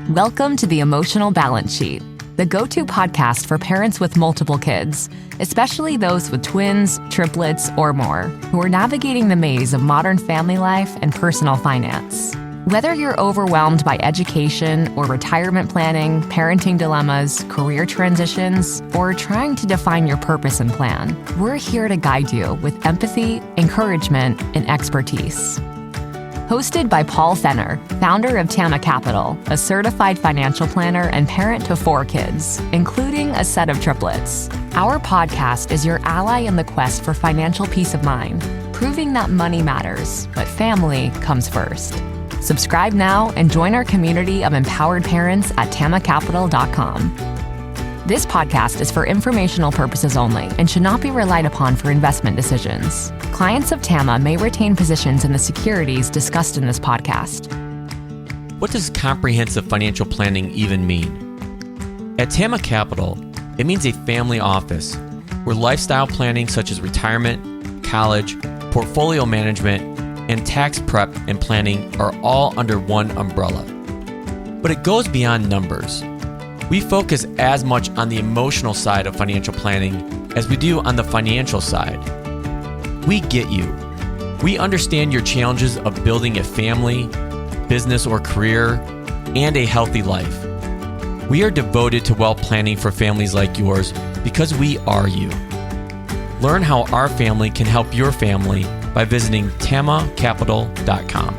Welcome to the Emotional Balance Sheet, the go-to podcast for parents with multiple kids, especially those with twins, triplets, or more, who are navigating the maze of modern family life and personal finance. Whether you're overwhelmed by education or retirement planning, parenting dilemmas, career transitions, or trying to define your purpose and plan, we're here to guide you with empathy, encouragement, and expertise. Hosted by Paul Fenner, founder of Tama Capital, a certified financial planner and parent to 4 kids, including a set of triplets. Our podcast is your ally in the quest for financial peace of mind, proving that money matters, but family comes first. Subscribe now and join our community of empowered parents at tamacapital.com. This podcast is for informational purposes only and should not be relied upon for investment decisions. Clients of Tama may retain positions in the securities discussed in this podcast. What does comprehensive financial planning even mean? At Tama Capital, it means a family office where lifestyle planning such as retirement, college, portfolio management, and tax prep and planning are all under one umbrella. But it goes beyond numbers. We focus as much on the emotional side of financial planning as we do on the financial side. We get you. We understand your challenges of building a family, business or career, and a healthy life. We are devoted to wealth planning for families like yours because we are you. Learn how our family can help your family by visiting tamacapital.com.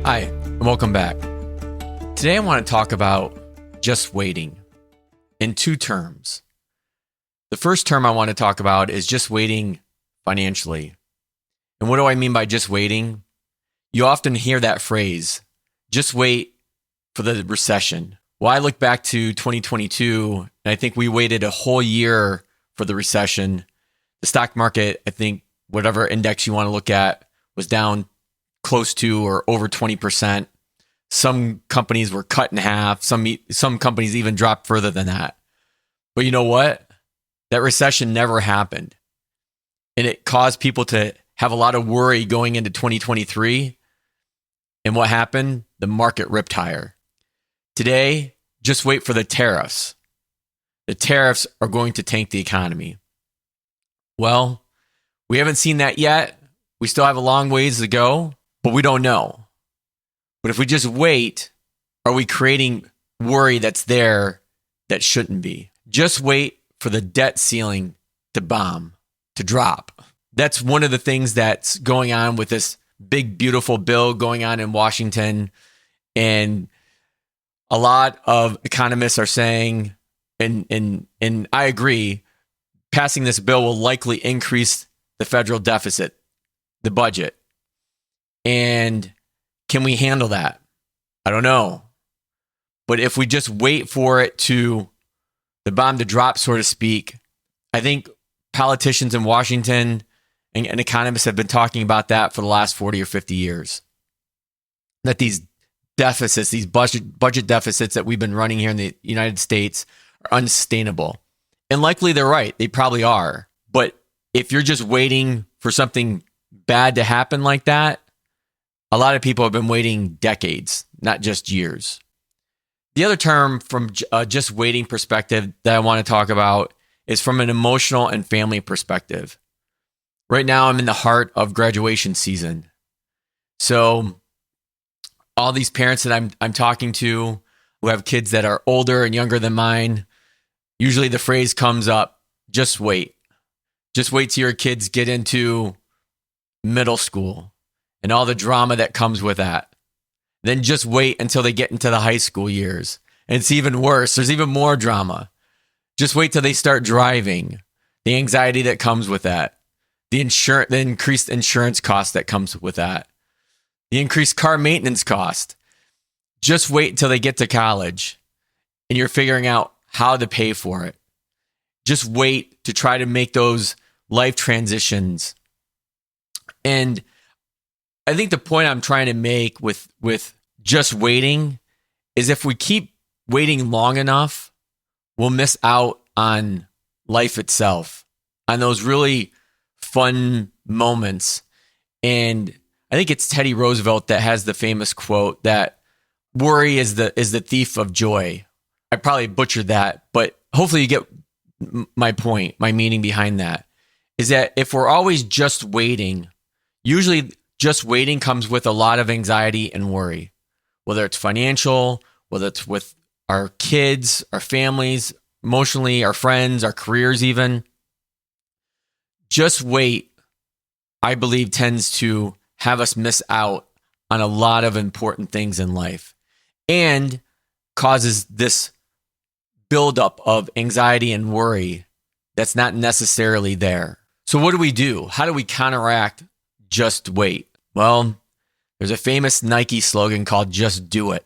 Hi, and welcome back. Today I want to talk about just waiting in 2 terms. The first term I want to talk about is just waiting financially. And what do I mean by just waiting? You often hear that phrase, just wait for the recession. Well, I look back to 2022, and I think we waited a whole year for the recession. The stock market, I think, whatever index you want to look at, was down close to or over 20%. Some companies were cut in half. Some companies even dropped further than that. But you know what? That recession never happened. And it caused people to have a lot of worry going into 2023. And what happened? The market ripped higher. Today, just wait for the tariffs. The tariffs are going to tank the economy. Well, we haven't seen that yet. We still have a long ways to go, but we don't know. But if we just wait, are we creating worry that's there that shouldn't be? Just wait for the debt ceiling to bomb, to drop. That's one of the things that's going on with this big, beautiful bill going on in Washington. And a lot of economists are saying, and I agree, passing this bill will likely increase the federal deficit, the budget. And can we handle that? I don't know. But if we just wait for it to, the bomb to drop, so to speak, I think politicians in Washington and economists have been talking about that for the last 40 or 50 years. That these deficits, these budget deficits that we've been running here in the United States are unsustainable. And likely they're right. They probably are. But if you're just waiting for something bad to happen like that, a lot of people have been waiting decades, not just years. The other term from a just waiting perspective that I want to talk about is from an emotional and family perspective. Right now, I'm in the heart of graduation season. So all these parents that I'm talking to who have kids that are older and younger than mine, usually the phrase comes up, just wait. Just wait till your kids get into middle school and all the drama that comes with that. Then just wait until they get into the high school years. And it's even worse. There's even more drama. Just wait till they start driving. The anxiety that comes with that. The increased insurance cost that comes with that. The increased car maintenance cost. Just wait until they get to college and you're figuring out how to pay for it. Just wait to try to make those life transitions. And I think the point I'm trying to make with just waiting is if we keep waiting long enough, we'll miss out on life itself, on those really fun moments. And I think it's Teddy Roosevelt that has the famous quote that worry is the thief of joy. I probably butchered that, but hopefully you get my point, my meaning behind that. Is that if we're always just waiting, usually just waiting comes with a lot of anxiety and worry, whether it's financial, whether it's with our kids, our families, emotionally, our friends, our careers even. Just wait, I believe, tends to have us miss out on a lot of important things in life and causes this buildup of anxiety and worry that's not necessarily there. So what do? How do we counteract just wait? Well, there's a famous Nike slogan called just do it.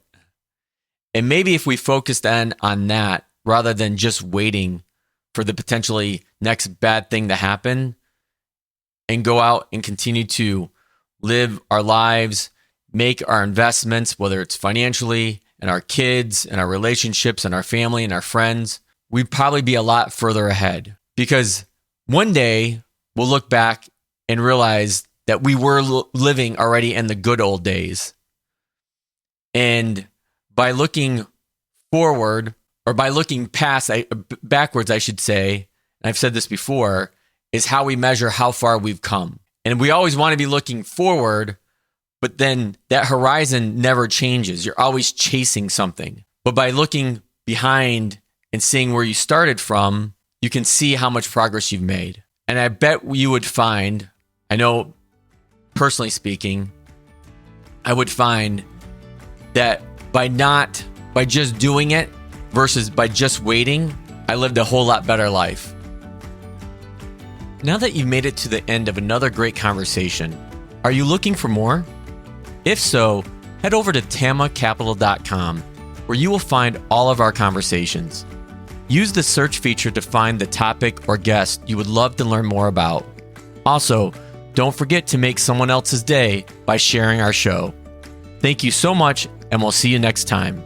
And maybe if we focused on that rather than just waiting for the potentially next bad thing to happen and go out and continue to live our lives, make our investments, whether it's financially and our kids and our relationships and our family and our friends, we'd probably be a lot further ahead because one day we'll look back and realize that we were living already in the good old days. And by looking forward or by looking backwards, I should say, and I've said this before, is how we measure how far we've come. And we always want to be looking forward, but then that horizon never changes. You're always chasing something. But by looking behind and seeing where you started from, you can see how much progress you've made. And I bet you would find, I know personally speaking, I would find that by just doing it versus by just waiting, I lived a whole lot better life. Now that you've made it to the end of another great conversation, are you looking for more? If so, head over to tamacapital.com where you will find all of our conversations. Use the search feature to find the topic or guest you would love to learn more about. Also, don't forget to make someone else's day by sharing our show. Thank you so much, and we'll see you next time.